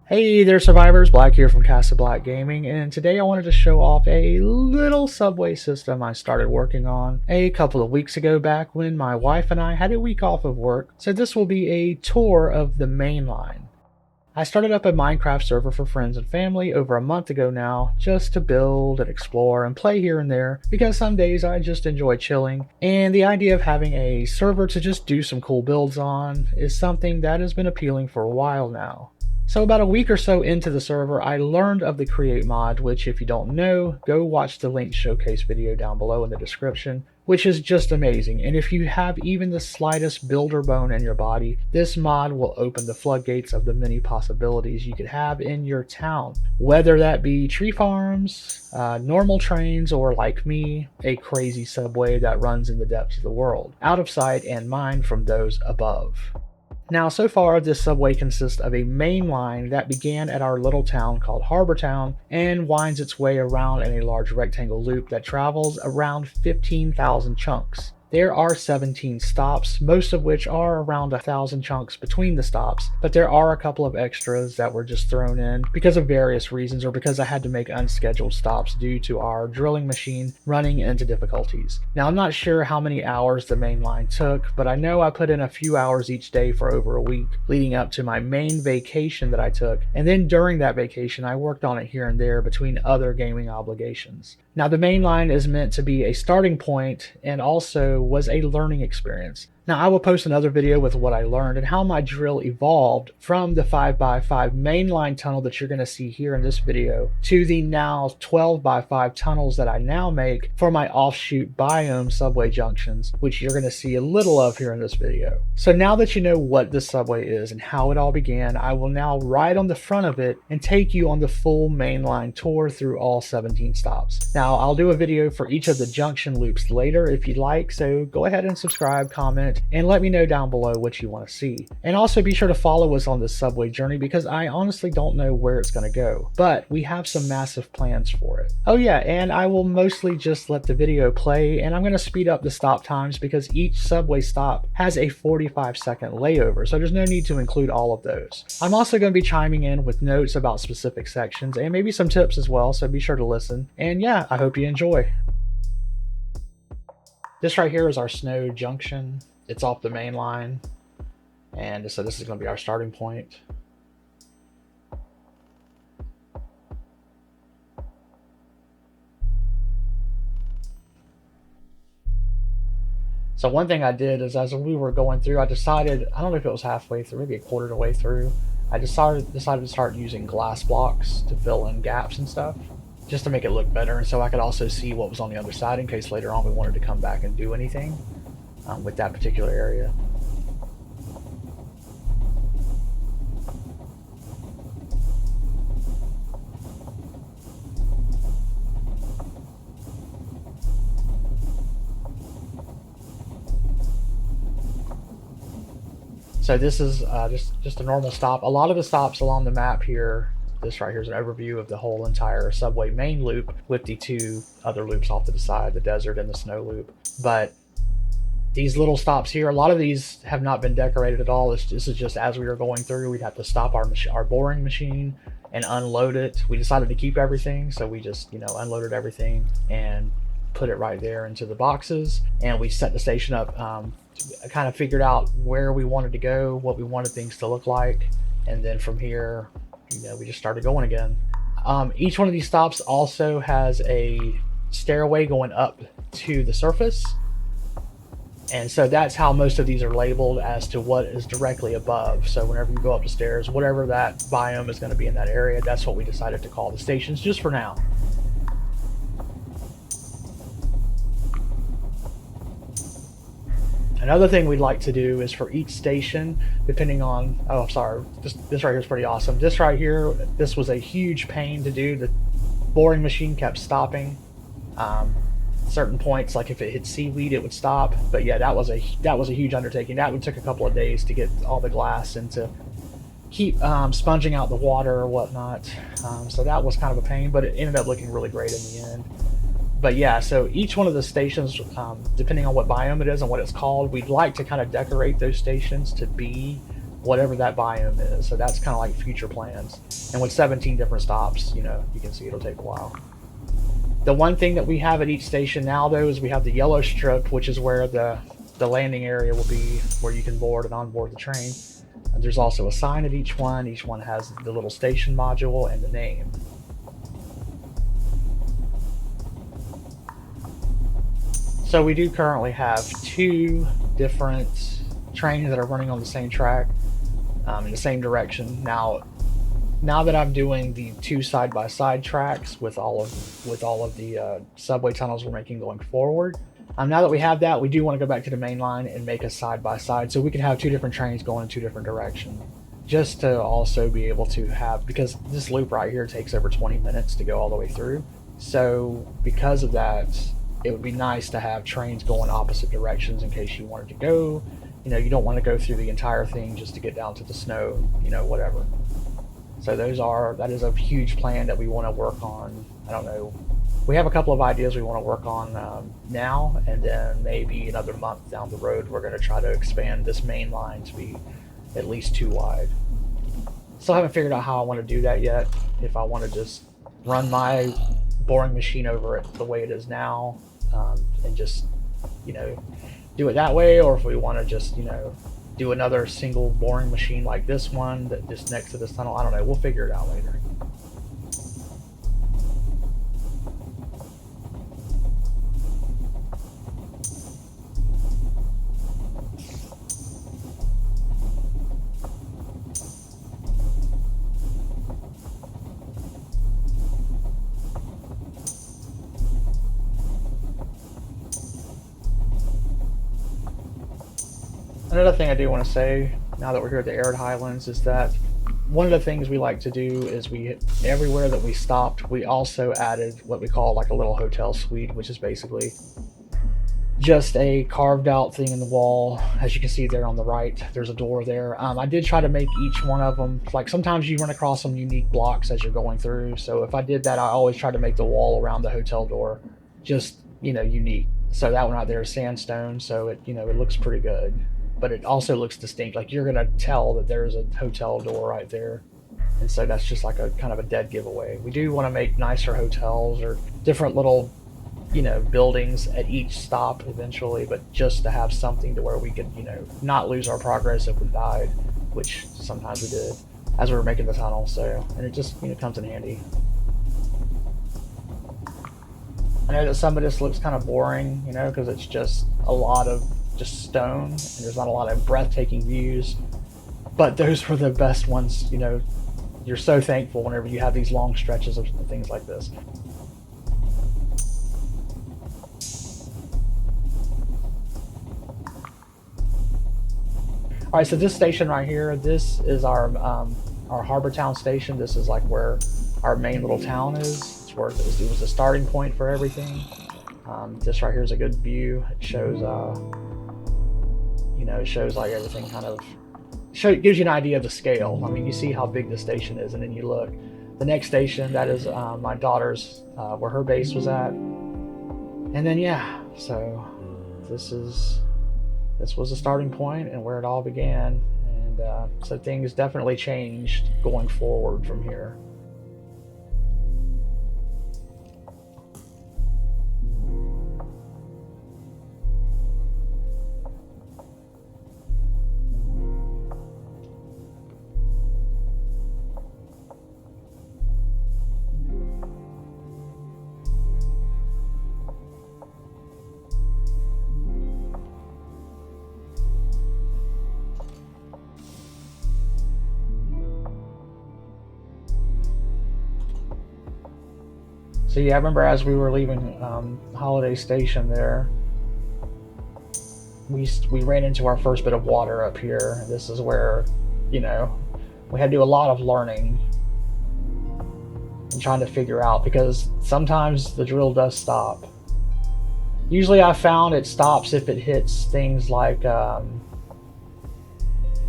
Hey there survivors, Black here from CasaBLACK Gaming, and today I wanted to show off a little subway system I started working on a couple of weeks ago back when my wife and I had a week off of work, so this will be a tour of the Mainline. I started up a Minecraft server for friends and family over a month ago now, just to build and explore and play here and there, because some days I just enjoy chilling, and the idea of having a server to just do some cool builds on is something that has been appealing for a while now. So about a week or so into the server, I learned of the Create mod, which if you don't know, go watch the linked showcase video down below in the description, which is just amazing. And if you have even the slightest builder bone in your body, this mod will open the floodgates of the many possibilities you could have in your town. Whether that be tree farms, normal trains, or like me, a crazy subway that runs in the depths of the world, out of sight and mind from those above. Now, so far, this subway consists of a main line that began at our little town called Harbor Town and winds its way around in a large rectangle loop that travels around 15,000 chunks. There are 17 stops, most of which are around 1,000 chunks between the stops, but there are a couple of extras that were just thrown in because of various reasons or because I had to make unscheduled stops due to our drilling machine running into difficulties. Now, I'm not sure how many hours the main line took, but I know I put in a few hours each day for over a week leading up to my main vacation that I took, and then during that vacation I worked on it here and there between other gaming obligations. Now, the main line is meant to be a starting point and also was a learning experience. Now, I will post another video with what I learned and how my drill evolved from the 5x5 mainline tunnel that you're going to see here in this video to the now 12x5 tunnels that I now make for my offshoot biome subway junctions, which you're going to see a little of here in this video. So now that you know what this subway is and how it all began, I will now ride on the front of it and take you on the full mainline tour through all 17 stops. Now, I'll do a video for each of the junction loops later if you'd like, so go ahead and subscribe, comment, and let me know down below what you want to see. And also be sure to follow us on this subway journey because I honestly don't know where it's going to go, but we have some massive plans for it. Oh yeah, and I will mostly just let the video play, and I'm going to speed up the stop times because each subway stop has a 45-second layover, so there's no need to include all of those. I'm also going to be chiming in with notes about specific sections and maybe some tips as well, so be sure to listen. And yeah, I hope you enjoy. This right here is our Snow Junction. It's off the main line, and so this is going to be our starting point. So one thing I did is as we were going through, I decided, I don't know if it was halfway through, maybe a quarter of the way through, I decided to start using glass blocks to fill in gaps and stuff, just to make it look better, and so I could also see what was on the other side in case later on we wanted to come back and do anything with that particular area. So this is just a normal stop. A lot of the stops along the map here, this right here is an overview of the whole entire subway main loop with the two other loops off to the side, the desert and the snow loop. But these little stops here, a lot of these have not been decorated at all. This is just as we were going through, we'd have to stop our boring machine and unload it. We decided to keep everything, so we just, unloaded everything and put it right there into the boxes, and we set the station up. Kind of figured out where we wanted to go, what we wanted things to look like, and then from here, we just started going again. Each one of these stops also has a stairway going up to the surface, and so that's how most of these are labeled as to what is directly above. So whenever you go up the stairs, whatever that biome is going to be in that area, that's what we decided to call the stations just for now. Another thing we'd like to do is for each station, depending on, oh, sorry, this right here is pretty awesome. This right here, this was a huge pain to do. The boring machine kept stopping. Certain points, like if it hit seaweed, it would stop. But yeah, that was a huge undertaking. That would took a couple of days to get all the glass and to keep sponging out the water or whatnot. So that was kind of a pain, but it ended up looking really great in the end. But yeah, so each one of the stations, depending on what biome it is and what it's called, we'd like to kind of decorate those stations to be whatever that biome is. So that's kind of like future plans. And with 17 different stops, you know, you can see it'll take a while. The one thing that we have at each station now, though, is we have the yellow strip, which is where the landing area will be, where you can board and onboard the train. And there's also a sign at each one. Each one has the little station module and the name. So we do currently have 2 different trains that are running on the same track, in the same direction. Now that I'm doing the 2 side-by-side tracks with all of the subway tunnels we're making going forward, now that we have that, we do want to go back to the main line and make a side-by-side so we can have 2 different trains going in 2 different directions. Just to also be able to have, because this loop right here takes over 20 minutes to go all the way through. So because of that, it would be nice to have trains going opposite directions in case you wanted to go. You know, you don't want to go through the entire thing just to get down to the snow, you know, whatever. So that is a huge plan that we want to work on. I don't know. We have a couple of ideas we want to work on now, and then maybe another month down the road, we're going to try to expand this main line to be at least 2 wide. Still haven't figured out how I want to do that yet. If I want to just run my boring machine over it the way it is now, and just, you know, do it that way, or if we want to just, you know, do another single boring machine like this one that just next to this tunnel. I don't know. We'll figure it out later. Another thing I do want to say, now that we're here at the Arid Highlands, is that one of the things we like to do is everywhere that we stopped, we also added what we call like a little hotel suite, which is basically just a carved out thing in the wall. As you can see there on the right, there's a door there. I did try to make each one of them, like sometimes you run across some unique blocks as you're going through. So if I did that, I always try to make the wall around the hotel door just, you know, unique. So that one right there is sandstone, so it, you know, it looks pretty good. But it also looks distinct. Like you're gonna tell that there's a hotel door right there. And so that's just like a kind of a dead giveaway. We do want to make nicer hotels or different little, you know, buildings at each stop eventually, but just to have something to where we could, you know, not lose our progress if we died, which sometimes we did as we were making the tunnel. So, and it just, you know, comes in handy. I know that some of this looks kind of boring, you know, because it's just a lot of just stone and there's not a lot of breathtaking views, but those were the best ones. You know, you're so thankful whenever you have these long stretches of things like this. All right, so this station right here, this is our Harbor Town station. This is like where our main little town is. It's where it was the starting point for everything. This right here is a good view. It shows you know, it shows like everything kind of gives you an idea of the scale. I mean, you see how big the station is, and then you look. The next station, that is my daughter's, where her base was at. And then yeah, so this was the starting point and where it all began. And so things definitely changed going forward from here. So yeah, I remember as we were leaving Holiday Station there, we ran into our first bit of water up here. This is where, you know, we had to do a lot of learning and trying to figure out, because sometimes the drill does stop. Usually I found it stops if it hits things like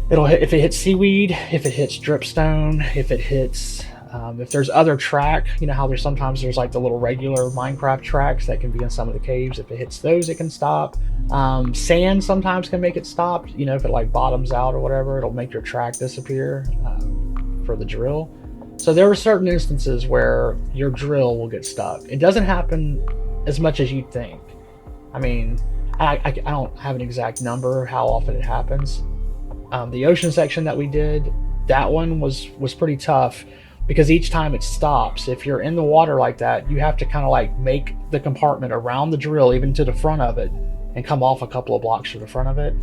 if it hits seaweed, if it hits dripstone, if it hits If there's other track, you know how there's like the little regular Minecraft tracks that can be in some of the caves. If it hits those, it can stop. Sand sometimes can make it stop. You know, if it like bottoms out or whatever, it'll make your track disappear for the drill. So there are certain instances where your drill will get stuck. It doesn't happen as much as you'd think. I mean, I don't have an exact number how often it happens. The ocean section that we did, that one was pretty tough because each time it stops, if you're in the water like that, you have to kind of like make the compartment around the drill, even to the front of it, and come off a couple of blocks to the front of it,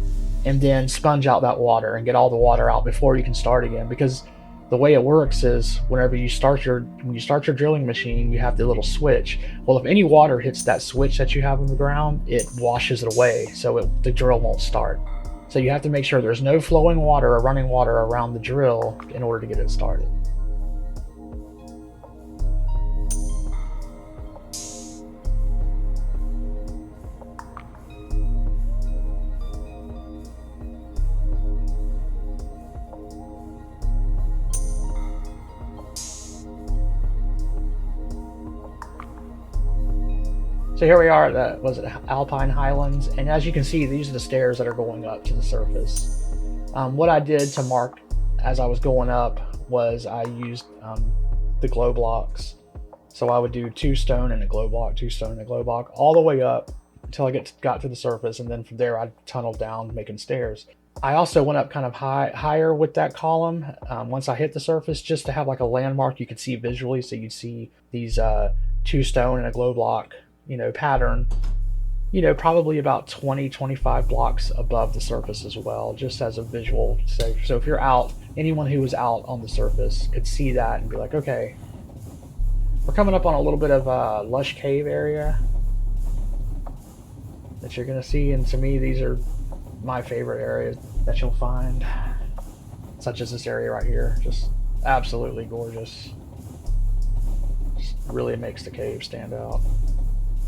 and then sponge out that water and get all the water out before you can start again. Because the way it works is when you start your drilling machine, you have the little switch. Well, if any water hits that switch that you have on the ground, it washes it away, so the drill won't start. So you have to make sure there's no flowing water or running water around the drill in order to get it started. So here we are at the Alpine Highlands, and as you can see, these are the stairs that are going up to the surface. What I did to mark as I was going up was I used the glow blocks. So I would do 2 stone and a glow block, 2 stone and a glow block, all the way up until I got to the surface, and then from there I tunneled down making stairs. I also went up kind of higher with that column once I hit the surface, just to have like a landmark you could see visually. So you'd see these 2 stone and a glow block, you know, pattern, you know, probably about 20-25 blocks above the surface as well, just as a visual. So if you're out, anyone who was out on the surface could see that and be like, okay, we're coming up on a little bit of a lush cave area that you're gonna see, and to me these are my favorite areas that you'll find, such as this area right here. Just absolutely gorgeous. Just really makes the cave stand out.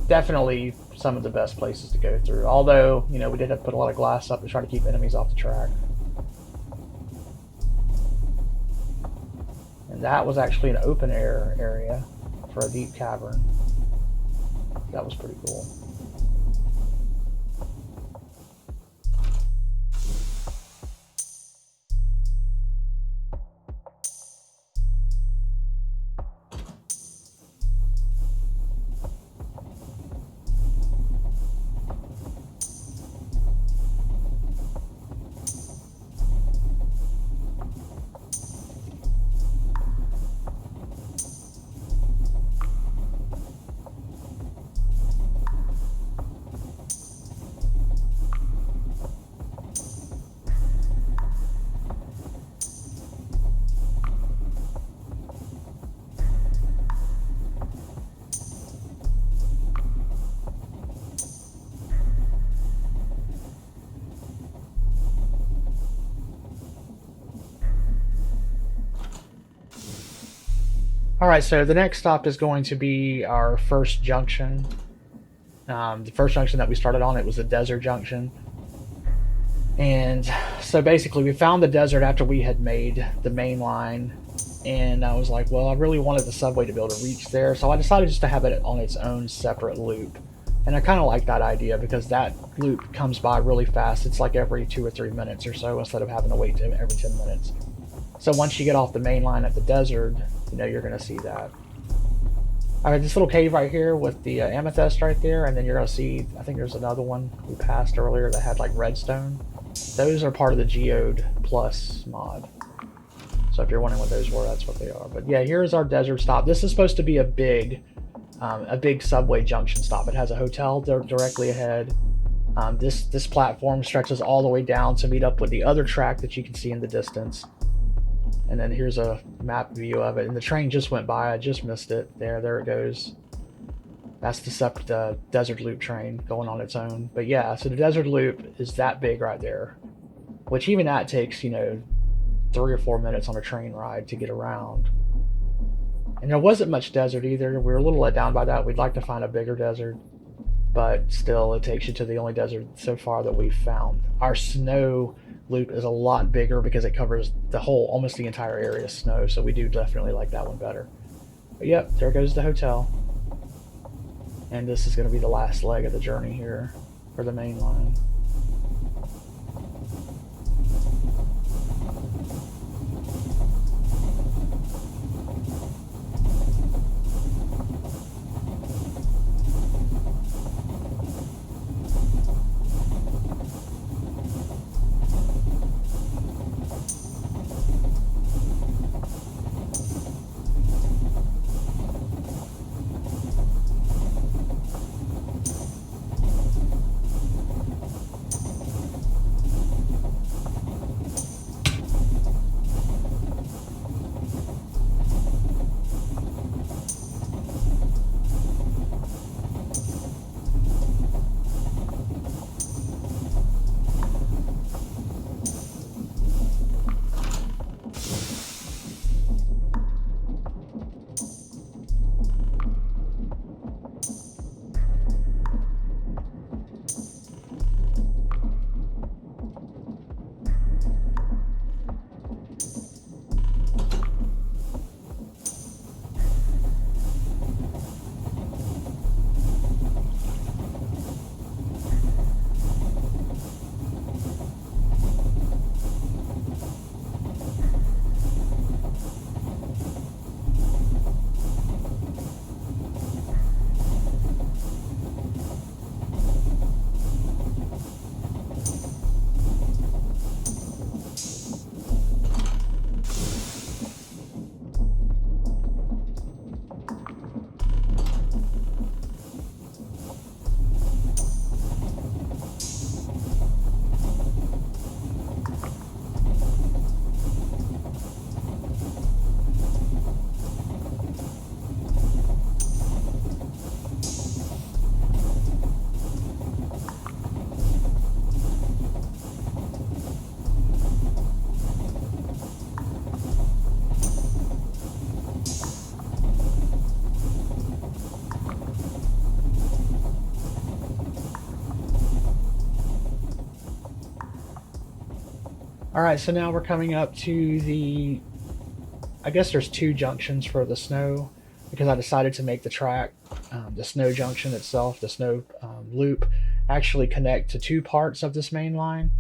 Definitely some of the best places to go through, although, you know, we did have to put a lot of glass up to try to keep enemies off the track. And that was actually an open air area for a deep cavern. That was pretty cool. Alright, so the next stop is going to be our first junction. The first junction that we started on, it was the desert junction. And so basically we found the desert after we had made the main line, and I was like, well, I really wanted the subway to be able to reach there, so I decided just to have it on its own separate loop. And I kind of like that idea because that loop comes by really fast. It's like every 2 or 3 minutes or so instead of having to wait every 10 minutes. So once you get off the main line at the desert, you know, you're going to see that. All right, this little cave right here with the amethyst right there, and then you're going to see, I think there's another one we passed earlier that had like redstone. Those are part of the Geode Plus mod. So if you're wondering what those were, that's what they are. But yeah, here's our desert stop. This is supposed to be a big subway junction stop. It has a hotel directly ahead. This platform stretches all the way down to meet up with the other track that you can see in the distance. And then here's a map view of it. And the train just went by. I just missed it. There it goes. That's the desert loop train going on its own. But yeah, so the desert loop is that big right there, which even that takes, you know, 3 or 4 minutes on a train ride to get around. And there wasn't much desert either. We were a little let down by that. We'd like to find a bigger desert, but still it takes you to the only desert so far that we've found. Our snow loop is a lot bigger because it covers the whole, almost the entire area of snow. So we do definitely like that one better. But yep, there goes the hotel. And this is going to be the last leg of the journey here for the main line. All right, so now we're coming up to the, I guess there's two junctions for the snow because I decided to make the track, the snow junction itself, the snow loop, actually connect to two parts of this main line.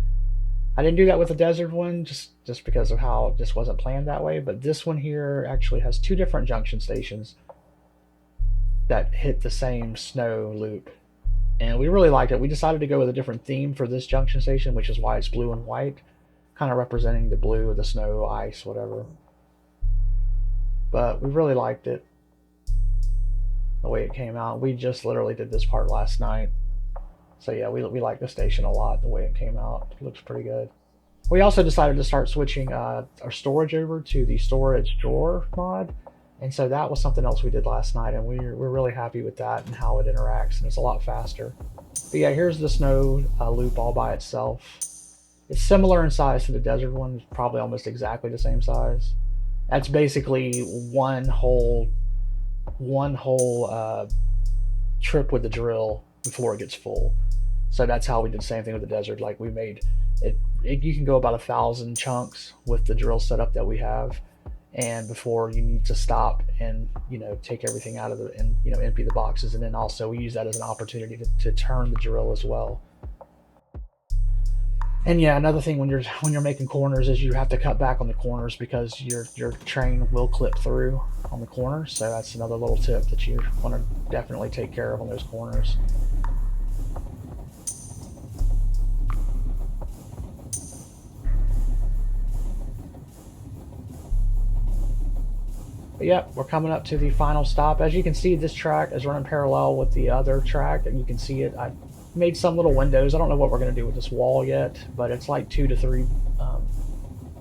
I didn't do that with the desert one just because of how this wasn't planned that way, but this one here actually has two different junction stations that hit the same snow loop. And we really liked it. We decided to go with a different theme for this junction station, which is why it's blue and white, kind of representing the blue of the snow, ice, whatever. But we really liked it, the way it came out. We just literally did this part last night. So yeah, we like the station a lot, the way it came out. It looks pretty good. We also decided to start switching our storage over to the storage drawer mod. And so that was something else we did last night, and we're really happy with that and how it interacts, and it's a lot faster. But yeah, here's the snow loop all by itself. It's similar in size to the desert one, probably almost exactly the same size. That's basically one whole trip with the drill before it gets full. So that's how we did the same thing with the desert. Like we made it you can go about 1,000 chunks with the drill setup that we have, and before you need to stop and take everything out of and empty the boxes, and then also we use that as an opportunity to turn the drill as well. And yeah, another thing when you're making corners is you have to cut back on the corners because your train will clip through on the corners. So that's another little tip that you want to definitely take care of on those corners. But yep, we're coming up to the final stop. As you can see, this track is running parallel with the other track, and you can see it. I made some little windows. I don't know what we're going to do with this wall yet, but it's like 2 to 3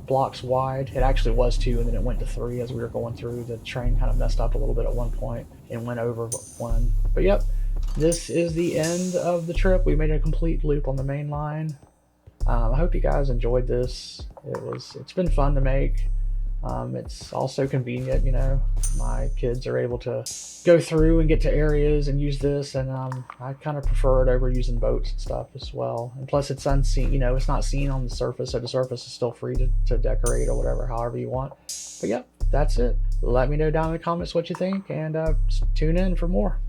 blocks wide. It actually was 2, and then it went to 3 as we were going through. The train kind of messed up a little bit at one point and went over 1. But yep, this is the end of the trip. We made a complete loop on the main line. I hope you guys enjoyed this. It's been fun to make. It's also convenient, you know. My kids are able to go through and get to areas and use this, and I kind of prefer it over using boats and stuff as well. And plus, it's unseen, you know, it's not seen on the surface, so the surface is still free to decorate or whatever, however you want. But yeah, that's it. Let me know down in the comments what you think, and tune in for more.